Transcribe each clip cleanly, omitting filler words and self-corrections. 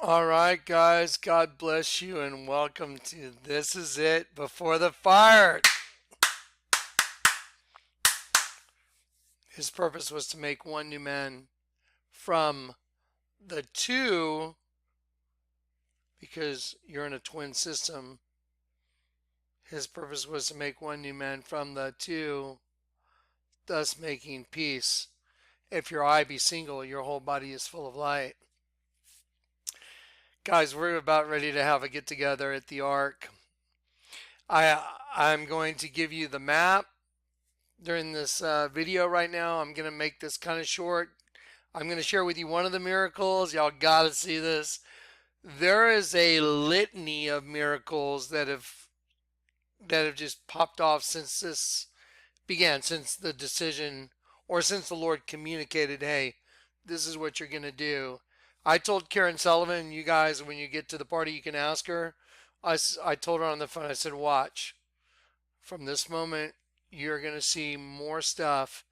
All right, guys, God bless you and welcome to This Is It Before the Fire. His purpose was to make one new man from the two, because you're in a twin system. His purpose was to make one new man from the two, thus making peace. If your eye be single, your whole body is full of light. Guys, we're about ready to have a get together at the Ark. I'm going to give you the map during this video right now. I'm going to make this kind of short. I'm going to share with you one of the miracles. Y'all got to see this. There is a litany of miracles that have just popped off since this began, since the decision, or since the Lord communicated, hey, this is what you're going to do. I told Karen Sullivan, you guys, when you get to the party, you can ask her. I told her on the phone, I said, watch. From this moment, you're going to see more stuff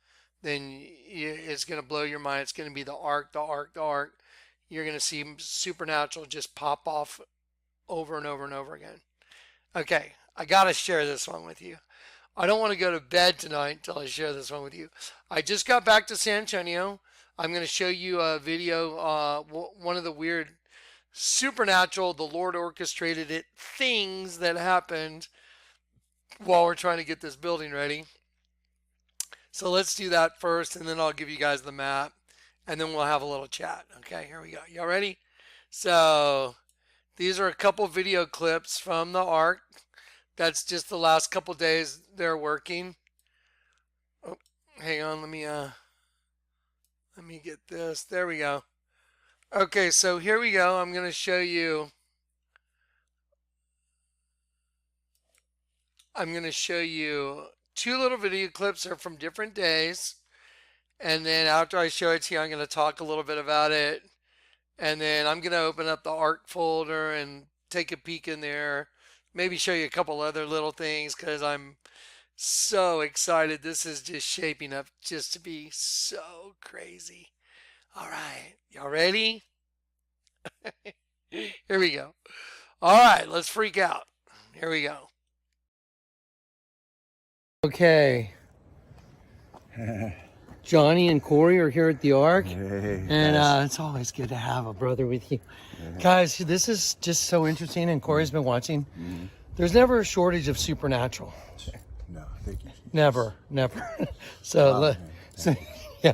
than it's going to blow your mind. It's going to be the Ark, the Ark, the Ark. You're going to see supernatural just pop off over and over and over again. Okay, I got to share this one with you. I don't want to go to bed tonight until I share this one with you. I just got back to San Antonio. I'm going to show you a video, one of the weird supernatural, the Lord orchestrated it, things that happened while we're trying to get this building ready. So let's do that first, and then I'll give you guys the map, and then we'll have a little chat. Okay, here we go. Y'all ready? So these are a couple video clips from the Ark. That's just the last couple days they're working. Oh, hang on, let me get this. There we go. Okay, so here we go. I'm going to show you. Two little video clips. They're from different days. And then after I show it to you, I'm going to talk a little bit about it. And then I'm going to open up the Ark folder and take a peek in there. Maybe show you a couple other little things because I'm so excited. This is just shaping up just to be so crazy. All right, y'all ready? Here we go. All right, let's freak out. Here we go. Okay. Johnny and Cory are here at the Ark. Hey, and it's always good to have a brother with you. Guys, this is just so interesting, and Cory's been watching. There's never a shortage of supernatural. No, thank you. Never. So, yeah.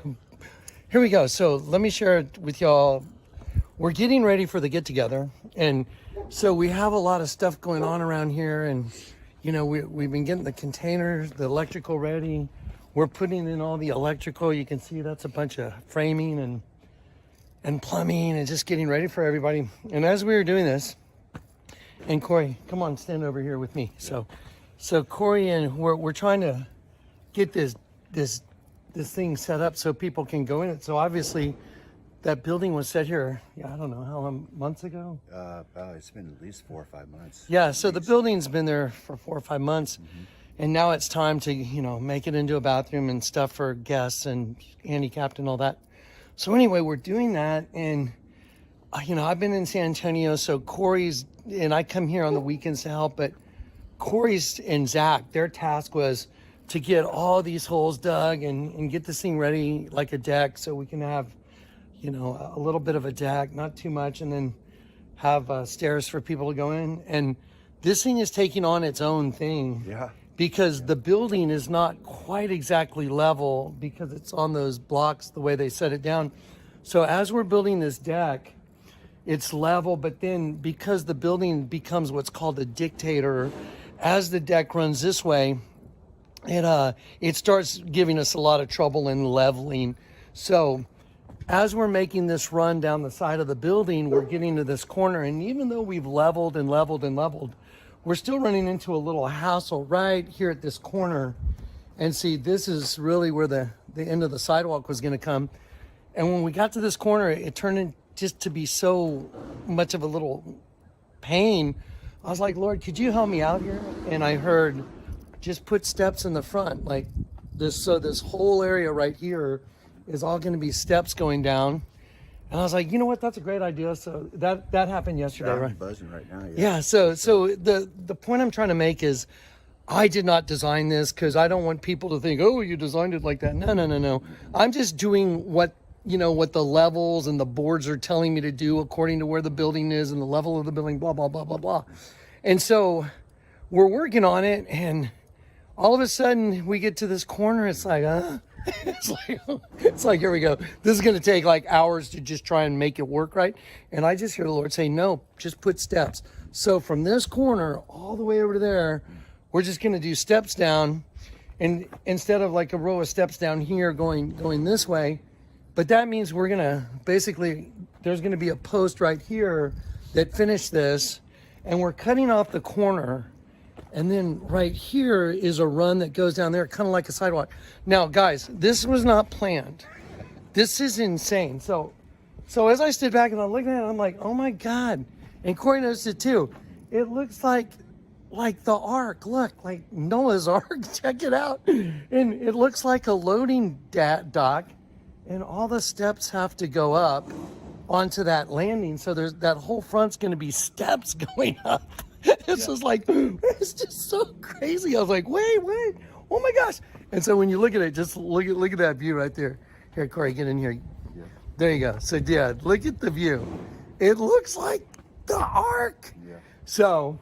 Here we go. So let me share it with y'all. We're getting ready for the get together, and so we have a lot of stuff going on around here, and you know we've been getting the containers, the electrical ready. We're putting in all the electrical. You can see that's a bunch of framing and plumbing and just getting ready for everybody. And as we were doing this, and Cory, come on, stand over here with me. So Cory and we're trying to get this thing set up so people can go in it. So obviously that building was set here, I don't know how long, months ago? It's been at least 4 or 5 months. Yeah, so the building's been there for 4 or 5 months. And now it's time to, make it into a bathroom and stuff for guests and handicapped and all that. So anyway, we're doing that. And, I've been in San Antonio. So Cory's, and I come here on the weekends to help. But Cory's and Zach, their task was to get all these holes dug and get this thing ready like a deck so we can have, a little bit of a deck, not too much. And then have stairs for people to go in. And this thing is taking on its own thing. Yeah. Because the building is not quite exactly level because it's on those blocks the way they set it down. So as we're building this deck, it's level, but then because the building becomes what's called a dictator, as the deck runs this way, it starts giving us a lot of trouble in leveling. So as we're making this run down the side of the building, we're getting to this corner, and even though we've leveled and leveled and leveled, we're still running into a little hassle right here at this corner. And see, this is really where the end of the sidewalk was gonna come. And when we got to this corner, it turned in just to be so much of a little pain. I was like, Lord, could you help me out here? And I heard, just put steps in the front like this. So this whole area right here is all gonna be steps going down. And I was like, you know what? That's a great idea. So that happened yesterday, I'm right? buzzing right now. Yeah. So the point I'm trying to make is, I did not design this because I don't want people to think, oh, you designed it like that. No, no, no, no. I'm just doing what, what the levels and the boards are telling me to do according to where the building is and the level of the building, blah, blah, blah, blah, blah. And so we're working on it, and all of a sudden we get to this corner. It's like, it's like, here we go. This is going to take like hours to just try and make it work right. And I just hear the Lord say, no, just put steps. So from this corner all the way over to there, we're just going to do steps down, and instead of like a row of steps down here going this way. But that means we're going to basically, there's going to be a post right here that finished this, and we're cutting off the corner. And then right here is a run that goes down there, kind of like a sidewalk. Now, guys, this was not planned. This is insane. So as I stood back and I'm looking at it, I'm like, oh my God. And Cory noticed it too. It looks like the Ark. Look, like Noah's Ark. Check it out. And it looks like a loading dock. And all the steps have to go up onto that landing. So there's that whole front's going to be steps going up. This was like, it's just so crazy. I was like, wait, oh my gosh. And so when you look at it, just look at that view right there. Here, Cory, get in here. Yeah. There you go. So yeah, look at the view. It looks like the Ark. Yeah. So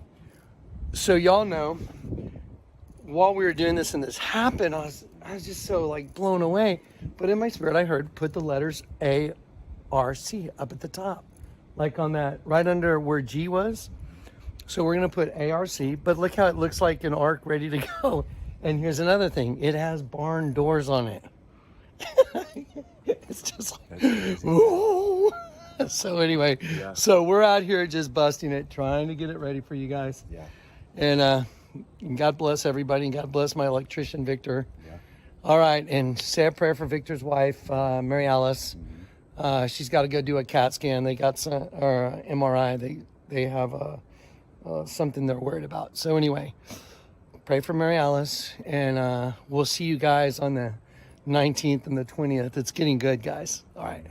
y'all know, while we were doing this and this happened, I was just so like blown away. But in my spirit, I heard put the letters A-R-C up at the top, like on that, right under where G was. So we're going to put ARC, but look how it looks like an Ark ready to go. And here's another thing. It has barn doors on it. It's just like, ooh. So anyway, so we're out here just busting it, trying to get it ready for you guys. Yeah. And God bless everybody, and God bless my electrician, Victor. Yeah. All right, and say a prayer for Victor's wife, Mary Alice. She's got to go do a CAT scan. They got some, or MRI. They have something they're worried about. So anyway, pray for Mary Alice, and we'll see you guys on the 19th and the 20th. It's getting good, guys. All right.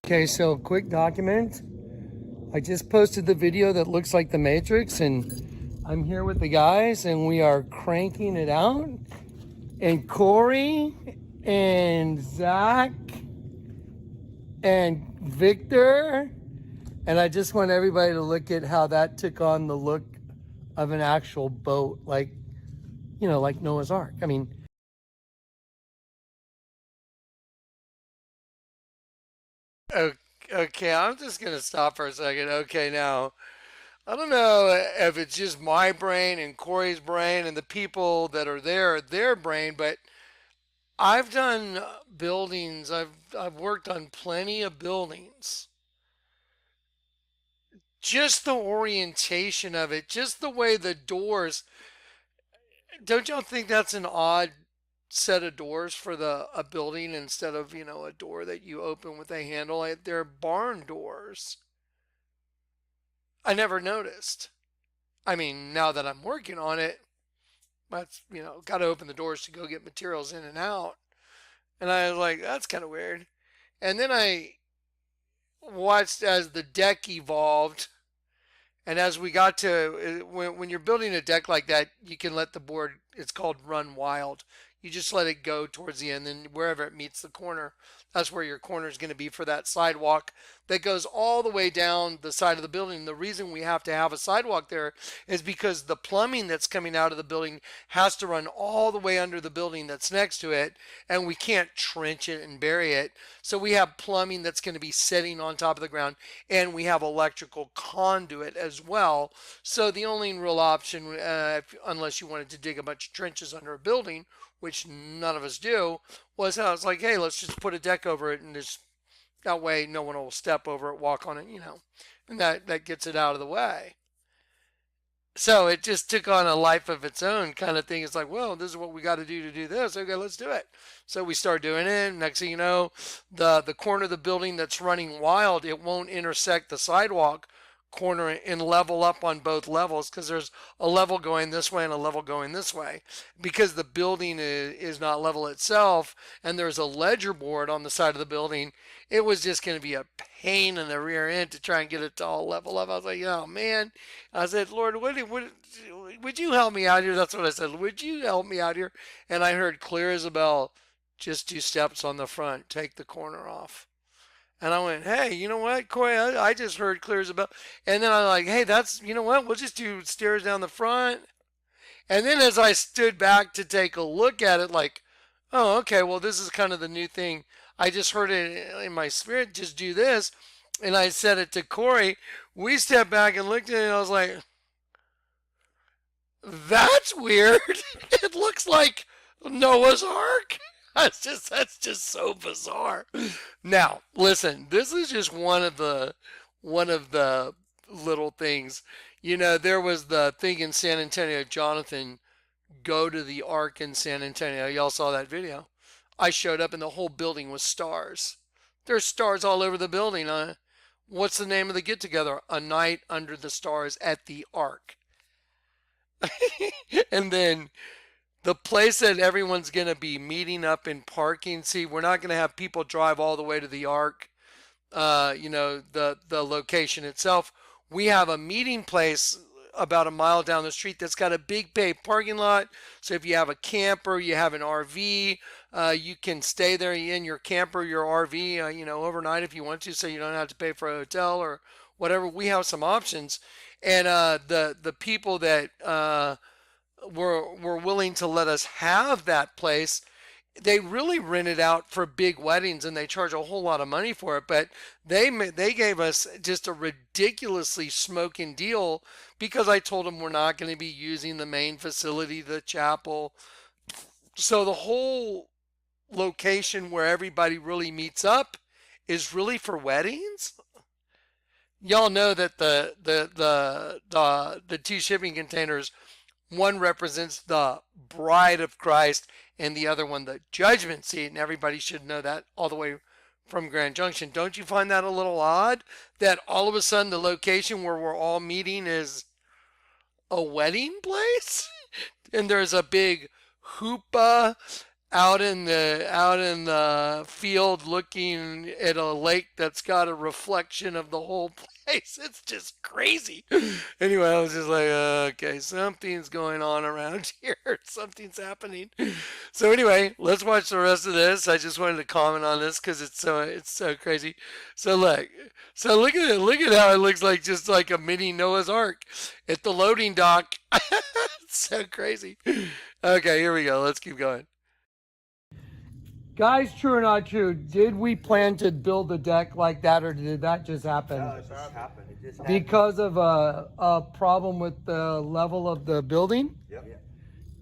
Okay, so quick document. I just posted the video that looks like the Matrix, and I'm here with the guys, and we are cranking it out. And Cory and Zach and Victor. And I just want everybody to look at how that took on the look of an actual boat, like, like Noah's Ark. I mean, Okay, I'm just going to stop for a second. Okay, now, I don't know if it's just my brain and Cory's brain and the people that are there, their brain, but I've done buildings, I've worked on plenty of buildings. Just the orientation of it, just the way the doors, don't y'all think that's an odd set of doors for a building instead of, a door that you open with a handle? They're barn doors. I never noticed. I mean, now that I'm working on it, that's, got to open the doors to go get materials in and out. And I was like, that's kind of weird. And then I watched as the deck evolved. And as we got to, when you're building a deck like that, you can let the board, it's called run wild. You just let it go towards the end, and wherever it meets the corner, that's where your corner is going to be for that sidewalk that goes all the way down the side of the building. The reason we have to have a sidewalk there is because the plumbing that's coming out of the building has to run all the way under the building that's next to it, and we can't trench it and bury it. So we have plumbing that's going to be sitting on top of the ground, and we have electrical conduit as well. So the only real option, unless you wanted to dig a bunch of trenches under a building, which none of us do, was I was like, hey, let's just put a deck over it, and just that way no one will step over it, walk on it, and that gets it out of the way. So it just took on a life of its own kind of thing. It's like, well, this is what we got to do this. Okay, let's do it. So we start doing it. Next thing you know, the corner of the building that's running wild, it won't intersect the sidewalk corner and level up on both levels, because there's a level going this way and a level going this way, because the building is not level itself, and there's a ledger board on the side of the building. It was just going to be a pain in the rear end to try and get it to all level up. I was like, oh man. I said, Lord, would you help me out here? That's what I said. Would you help me out here? And I heard clear as a bell, just 2 steps on the front, take the corner off. And I went, hey, you know what, Cory? I just heard clear as a bell. And then I'm like, hey, you know what? We'll just do stairs down the front. And then as I stood back to take a look at it, like, oh, okay, well, this is kind of the new thing. I just heard it in my spirit, just do this. And I said it to Cory. We stepped back and looked at it, and I was like, that's weird. It looks like Noah's Ark. That's just so bizarre. Now, listen, this is just one of the little things. You know, there was the thing in San Antonio, Jonathan, go to the Ark in San Antonio. Y'all saw that video. I showed up and the whole building was stars. There's stars all over the building. What's the name of the get together? A night under the stars at the Ark. And then the place that everyone's going to be meeting up in parking. See, we're not going to have people drive all the way to the Ark, you know, the location itself. We have a meeting place about a mile down the street that's got a big paved parking lot. So if you have a camper, you have an RV, you can stay there in your camper, your RV, you know, overnight if you want to, so you don't have to pay for a hotel or whatever. We have some options. And the people that were willing to let us have that place, they really rent it out for big weddings, and they charge a whole lot of money for it. But they gave us just a ridiculously smoking deal, because I told them we're not going to be using the main facility, the chapel. So the whole location where everybody really meets up is really for weddings. Y'all know that the 2 shipping containers, one represents the bride of Christ and the other one the judgment seat, and everybody should know that all the way from Grand Junction. Don't you find that a little odd that all of a sudden the location where we're all meeting is a wedding place? And there's a big hoopah out in the field looking at a lake that's got a reflection of the whole place. It's just crazy. Anyway, I was just like, okay, something's going on around here. Something's happening. So anyway, let's watch the rest of this. I just wanted to comment on this because it's so crazy. So look at it. Look at how it looks like, just like a mini Noah's Ark at the loading dock. It's so crazy. Okay, here we go. Let's keep going. Guys, true or not true, did we plan to build a deck like that, or did that just happen? No, it just happened. It just happened. Because of a problem with the level of the building? Yep.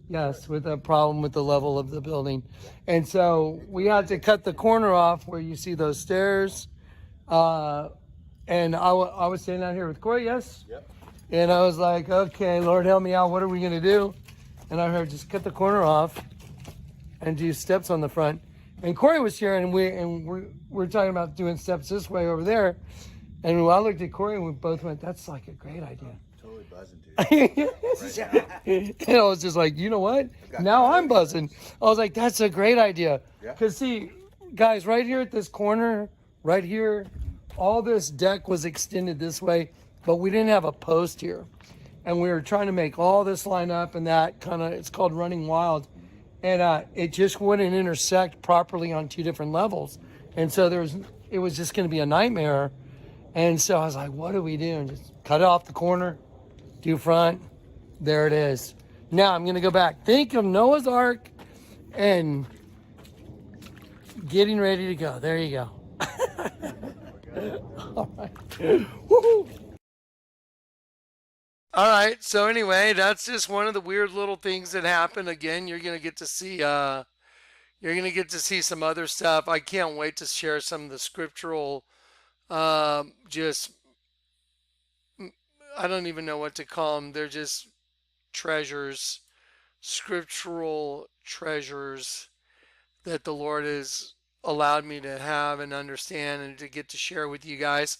Yes, with a problem with the level of the building. And so we had to cut the corner off where you see those stairs. And I was standing out here with Cory, yes? Yep. And I was like, okay, Lord, help me out. What are we going to do? And I heard, just cut the corner off and do steps on the front. And Cory was here, and we're talking about doing steps this way over there. And I looked at Cory, and we both went, "That's like a great idea." Totally buzzing, dude. And I was just like, you know what? Now I'm buzzing. I was like, that's a great idea. Because see, guys, right here at this corner, right here, all this deck was extended this way, but we didn't have a post here. And we were trying to make all this line up, and that kind of, it's called running wild. And it just wouldn't intersect properly on 2 different levels. And so it was just going to be a nightmare. And so I was like, what do we do? And just cut it off the corner, do front. There it is. Now I'm going to go back. Think of Noah's Ark and getting ready to go. There you go. All right. Woo-hoo. All right. So anyway, that's just one of the weird little things that happen. Again, you're gonna get to see some other stuff. I can't wait to share some of the scriptural, just I don't even know what to call them. They're just treasures, scriptural treasures that the Lord has allowed me to have and understand and to get to share with you guys.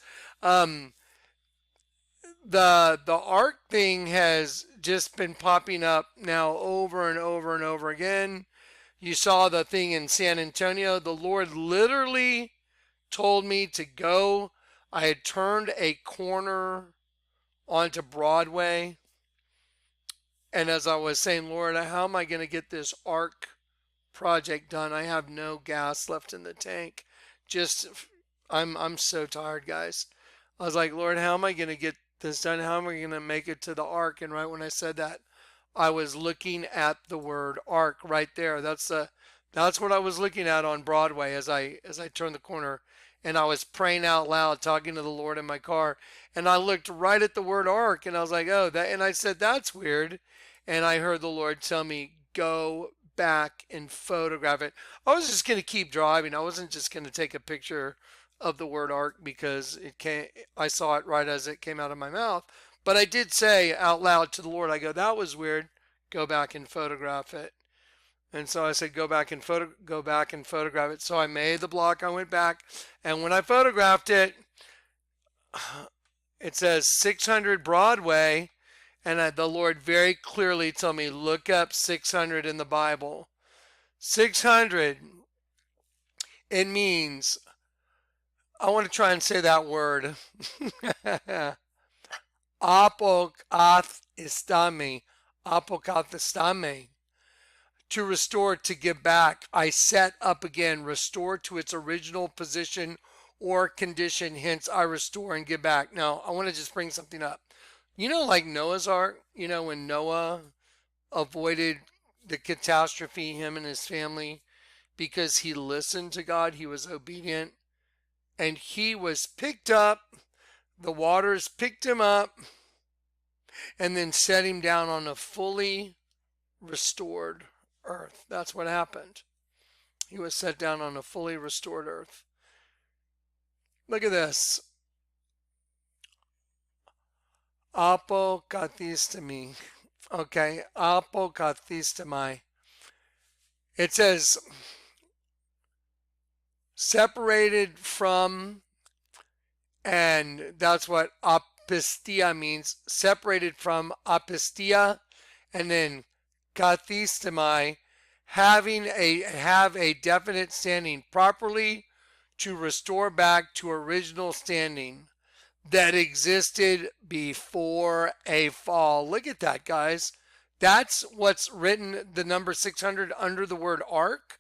the ark thing has just been popping up now over and over and over again. You saw the thing in San Antonio. The Lord literally told me to go. I had turned a corner onto Broadway. And as I was saying, Lord, how am I going to get this ark project done? I have no gas left in the tank. Just, I'm so tired, guys. I was like, Lord, how am I going to get this done? How am I going to make it to the ark? And right when I said that, I was looking at the word ark right there. That's what I was looking at on Broadway as I turned the corner, and I was praying out loud, talking to the Lord in my car, and I looked right at the word ark, and I was like, oh, that, and I said, that's weird, and I heard the Lord tell me, go back and photograph it. I was just going to keep driving. I wasn't just going to take a picture of the word ark because I saw it right as it came out of my mouth. But I did say out loud to the Lord, I go, that was weird. Go back and photograph it. And so I said, go back and photograph it. So I made the block. I went back, and when I photographed it, it says 600 Broadway, and the Lord very clearly told me, look up 600 in the Bible. 600, it means, I want to try and say that word. Apokathistame. Apokathistame. To restore, to give back. I set up again, restore to its original position or condition, hence I restore and give back. Now, I want to just bring something up. You know, like Noah's Ark, you know, when Noah avoided the catastrophe, him and his family, because he listened to God, he was obedient, and he was picked up, the waters picked him up, and then set him down on a fully restored earth. That's what happened. He was set down on a fully restored earth. Look at this. Apokathistami. Okay, apokathistami. It says separated from, and that's what apistia means. Separated from, apistia, and then kathistami, have a definite standing, properly to restore back to original standing that existed before a fall. Look at that, guys. That's what's written, the number 600 under the word ark.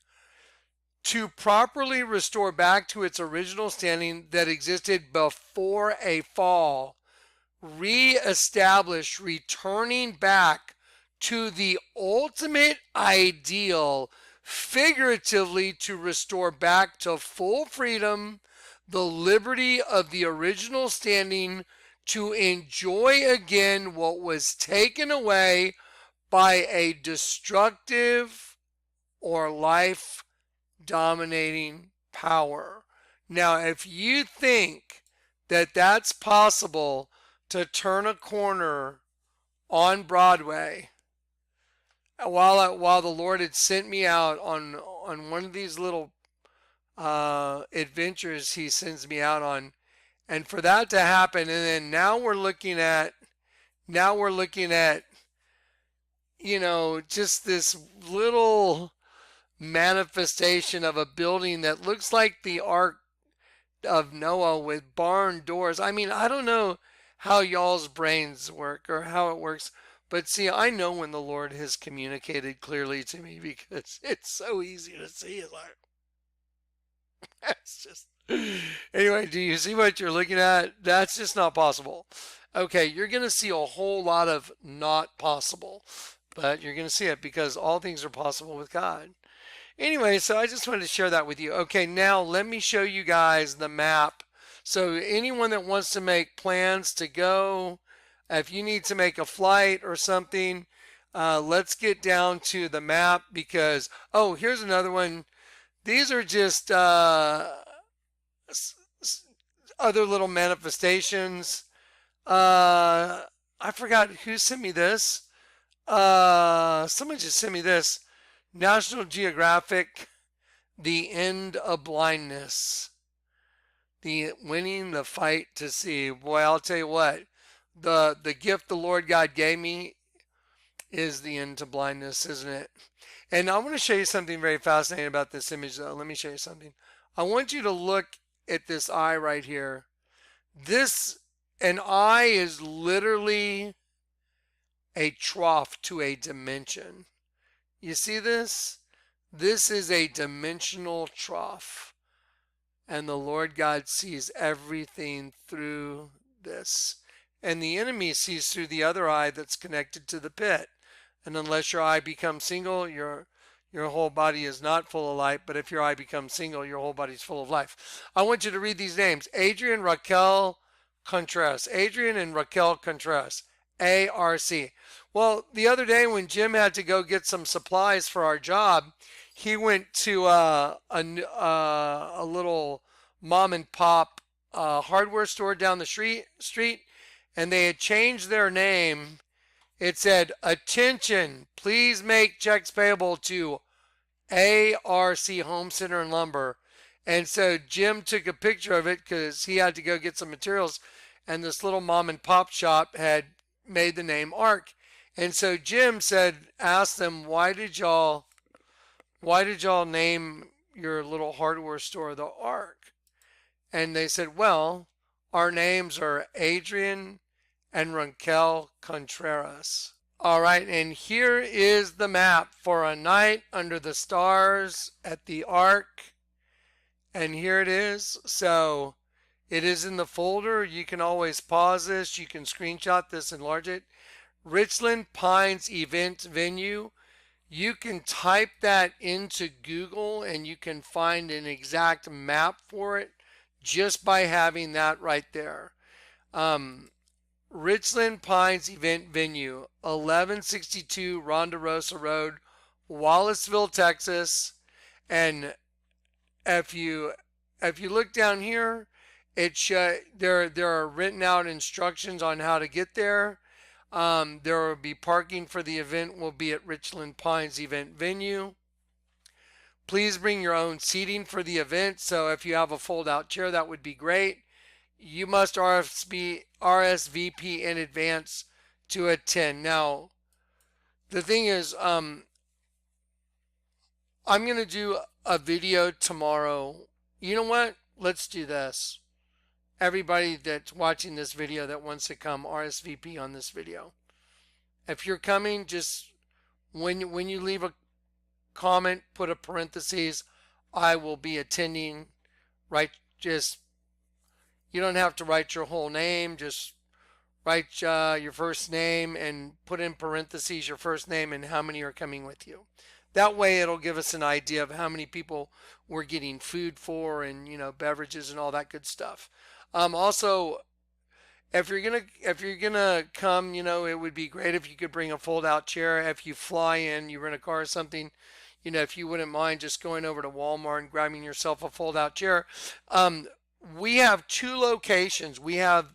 To properly restore back to its original standing that existed before a fall. Re-establish, returning back to the ultimate ideal, figuratively to restore back to full freedom, the liberty of the original standing, to enjoy again what was taken away by a destructive or life dominating power. Now, if you think that that's possible to turn a corner on Broadway, while the Lord had sent me out on one of these little adventures he sends me out on, and for that to happen, and then now we're looking at you know, just this little manifestation of a building that looks like the Ark of Noah with barn doors. I mean, I don't know how y'all's brains work or how it works, but see, I know when the Lord has communicated clearly to me because it's so easy to see. It's like, that's just, anyway, do you see what you're looking at? That's just not possible. Okay, you're going to see a whole lot of not possible, but you're going to see it because all things are possible with God. Anyway, so I just wanted to share that with you. Okay, now let me show you guys the map. So anyone that wants to make plans to go, if you need to make a flight or something, let's get down to the map because, oh, here's another one. These are just other little manifestations. I forgot who sent me this. Someone just sent me this. National Geographic, The End of Blindness. The winning the fight to see. Boy, I'll tell you what. the gift the Lord God gave me is the end to blindness, isn't it? And I want to show you something very fascinating about this image, though. Let me show you something. I want you to look at this eye right here. An eye is literally a trough to a dimension. You see this? This is a dimensional trough. And the Lord God sees everything through this. And the enemy sees through the other eye that's connected to the pit. And unless your eye becomes single, your whole body is not full of light. But if your eye becomes single, your whole body is full of life. I want you to read these names. Adrian Raquel Contreras. Adrian and Raquel Contreras. ARC. Well, the other day when Jim had to go get some supplies for our job, he went to a little mom and pop hardware store down the street, and they had changed their name. It said, "Attention, please make checks payable to ARC Home Center and Lumber." And so Jim took a picture of it because he had to go get some materials, and this little mom and pop shop had made the name ARC. And so Jim asked them, why did y'all name your little hardware store the ARC? And they said, well, our names are Adrian and Raquel Contreras. All right, and here is the map for a night under the stars at the ARC. And here it is. So it is in the folder. You can always pause this. You can screenshot this, enlarge it. Richland Pines Event Venue. You can type that into Google and you can find an exact map for it just by having that right there. Richland Pines Event Venue, 1162 Ronderosa Road, Wallaceville, Texas. And if you look down here, there are written out instructions on how to get there. There will be parking for the event will be at Richland Pines Event Venue. Please bring your own seating for the event. So if you have a fold-out chair, that would be great. You must RSVP in advance to attend. Now, the thing is, I'm going to do a video tomorrow. You know what? Let's do this. Everybody that's watching this video that wants to come, RSVP on this video. If you're coming, just when you leave a comment, put a parentheses, I will be attending. You don't have to write your whole name, just write your first name and put in parentheses your first name and how many are coming with you. That way it'll give us an idea of how many people we're getting food for and, beverages and all that good stuff. Also, if you're gonna come, it would be great if you could bring a fold-out chair. If you fly in, you rent a car or something, if you wouldn't mind just going over to Walmart and grabbing yourself a fold-out chair. We have two locations. We have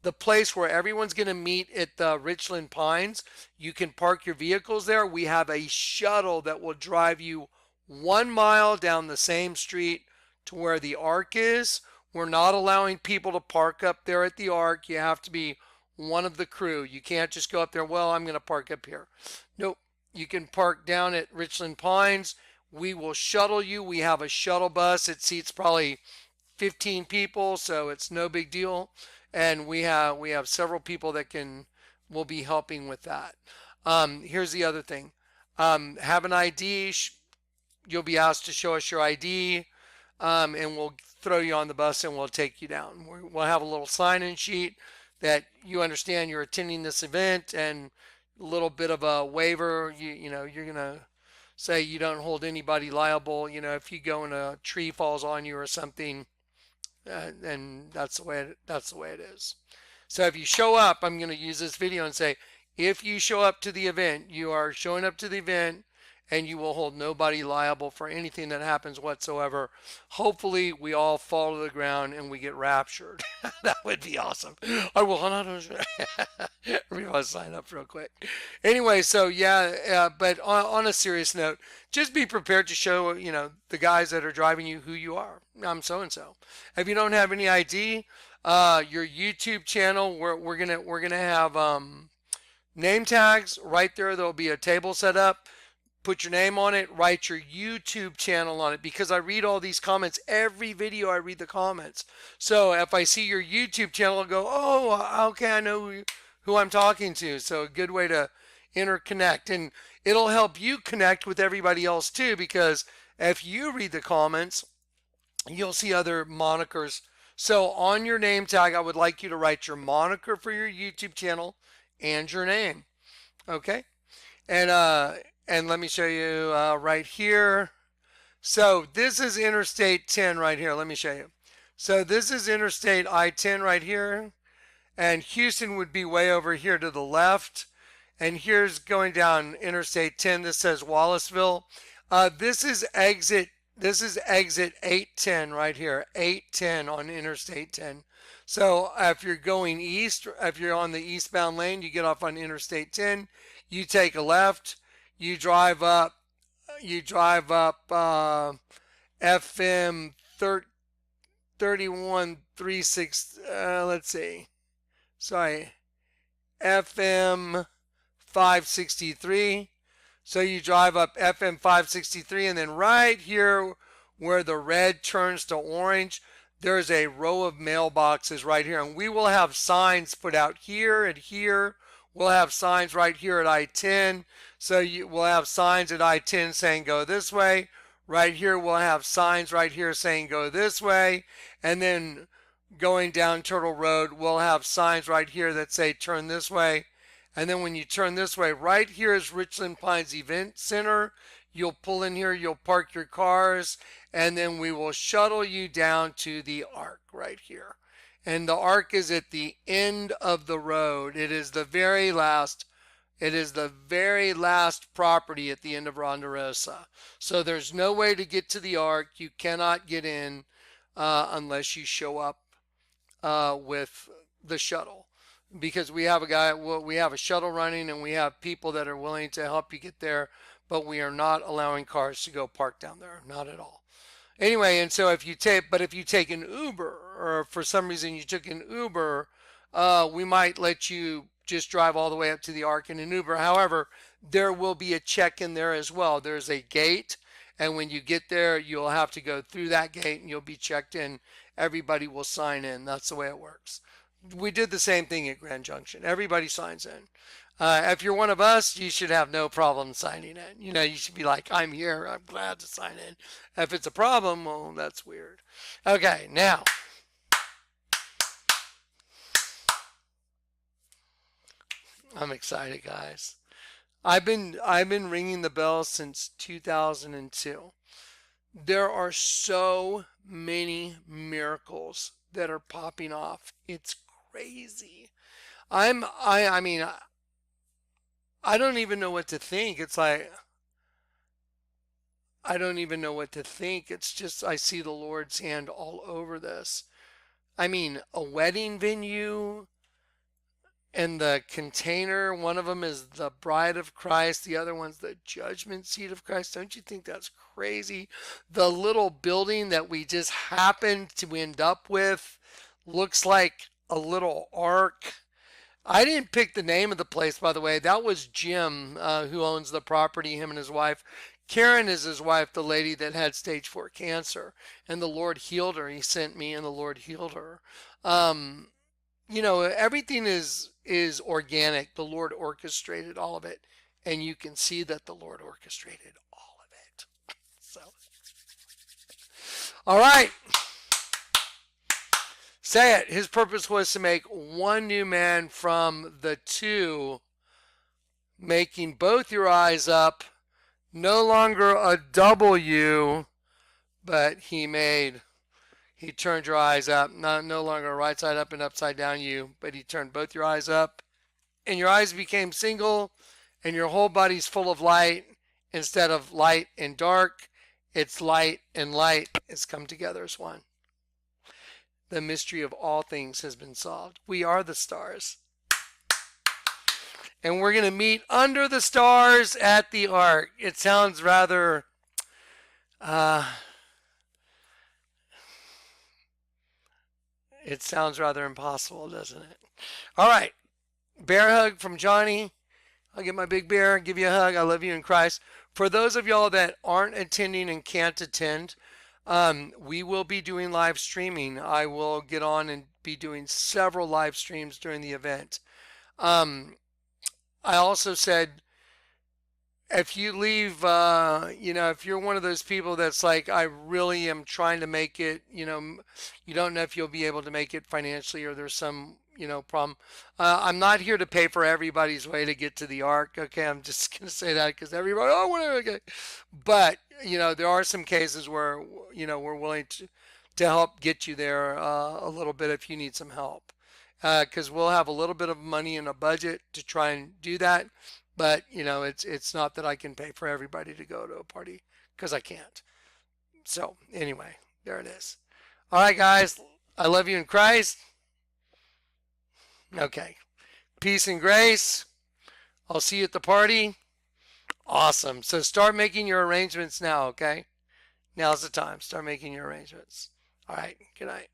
the place where everyone's going to meet at the Richland Pines. You can park your vehicles there. We have a shuttle that will drive you 1 mile down the same street to where the ARC is. We're not allowing people to park up there at the ARC. You have to be one of the crew. You can't just go up there, well, I'm going to park up here. Nope. You can park down at Richland Pines. We will shuttle you. We have a shuttle bus. It seats probably 15 people, so it's no big deal. And we have several people that will be helping with that. Here's the other thing. Have an ID. You'll be asked to show us your ID, and we'll throw you on the bus and we'll take you down. We'll have a little sign-in sheet that you understand you're attending this event and a little bit of a waiver. You're gonna say you don't hold anybody liable. If you go and a tree falls on you or something, and that's the way it is. So if you show up, I'm going to use this video and say, if you show up to the event, you are showing up to the event and you will hold nobody liable for anything that happens whatsoever. Hopefully we all fall to the ground and we get raptured. That would be awesome. I will. Everybody sign up real quick. Anyway, so but on a serious note, just be prepared to show, the guys that are driving you who you are. I'm so-and-so. If you don't have any ID, your YouTube channel. We're gonna have name tags right there. There'll be a table set up. Put your name on it, write your YouTube channel on it, because I read all these comments. Every video I read the comments. So if I see your YouTube channel, I'll go, oh, okay, I know who I'm talking to. So a good way to interconnect. And it'll help you connect with everybody else too, because if you read the comments, you'll see other monikers. So on your name tag, I would like you to write your moniker for your YouTube channel and your name. Okay? And let me show you right here. So this is Interstate 10 right here. Let me show you. So this is Interstate I-10 right here. And Houston would be way over here to the left. And here's going down Interstate 10. This says Wallaceville. This is exit 810 right here. 810 on Interstate 10. So if you're going east, if you're on the eastbound lane, you get off on Interstate 10. You take a left. You drive up FM 3136, let's see, sorry, FM 563. So you drive up FM 563, and then right here where the red turns to orange, there's a row of mailboxes right here, and we will have signs put out here and here. We'll have signs right here at I-10. So we'll have signs at I-10 saying go this way. Right here we'll have signs right here saying go this way. And then going down Turtle Road, we'll have signs right here that say turn this way. And then when you turn this way, right here is Richland Pines Event Center. You'll pull in here, you'll park your cars, and then we will shuttle you down to the Arc right here. And the Arc is at the end of the road. It is the very last property at the end of Ronderosa. So there's no way to get to the Arc. You cannot get in unless you show up with the shuttle, because we have a shuttle running, and we have people that are willing to help you get there, but we are not allowing cars to go park down there, not at all. Anyway, and so if you take an Uber, or for some reason you took an Uber, we might let you just drive all the way up to the Arc in an Uber. However, there will be a check in there as well. There's a gate, and when you get there, you'll have to go through that gate, and you'll be checked in. Everybody will sign in. That's the way it works. We did the same thing at Grand Junction. Everybody signs in. If you're one of us, you should have no problem signing in. You know, you should be like, I'm here, I'm glad to sign in. If it's a problem, well, that's weird. Okay, now. I'm excited, guys. I've been ringing the bell since 2002. There are so many miracles that are popping off. It's crazy. I mean, I don't even know what to think. It's like, I don't even know what to think. It's just, I see the Lord's hand all over this. I mean, a wedding venue and the container, one of them is the bride of Christ, the other one's the judgment seat of Christ. Don't you think that's crazy? The little building that we just happened to end up with looks like a little ark. I didn't pick the name of the place, by the way. That was Jim, who owns the property, him and his wife. Karen is his wife, the lady that had stage 4 cancer, and the Lord healed her. He sent me, and the Lord healed her. You know, everything is organic. The Lord orchestrated all of it, and you can see that the Lord orchestrated all of it. So, all right. Say it. His purpose was to make one new man from the two, making both your eyes up, no longer a double you, but he turned your eyes up, no longer a right side up and upside down you, but he turned both your eyes up, and your eyes became single, and your whole body's full of light. Instead of light and dark, it's light and light. It's come together as one. The mystery of all things has been solved. We are the stars. And we're going to meet under the stars at the Ark. It sounds rather It sounds rather impossible, doesn't it? All right. Bear hug from Johnny. I'll get my big bear, give you a hug. I love you in Christ. For those of y'all that aren't attending and can't attend, we will be doing live streaming. I will get on and be doing several live streams during the event. I also said, if you leave, if you're one of those people that's like, I really am trying to make it, you don't know if you'll be able to make it financially or there's some, problem. I'm not here to pay for everybody's way to get to the ark. Okay. I'm just going to say that because everybody, oh, whatever. Okay. But, there are some cases where, we're willing to help get you there a little bit if you need some help. Because we'll have a little bit of money in a budget to try and do that. But, it's not that I can pay for everybody to go to a party because I can't. So, anyway, there it is. All right, guys. I love you in Christ. Okay. Peace and grace. I'll see you at the party. Awesome. So, start making your arrangements now, okay? Now's the time. Start making your arrangements. All right. Good night.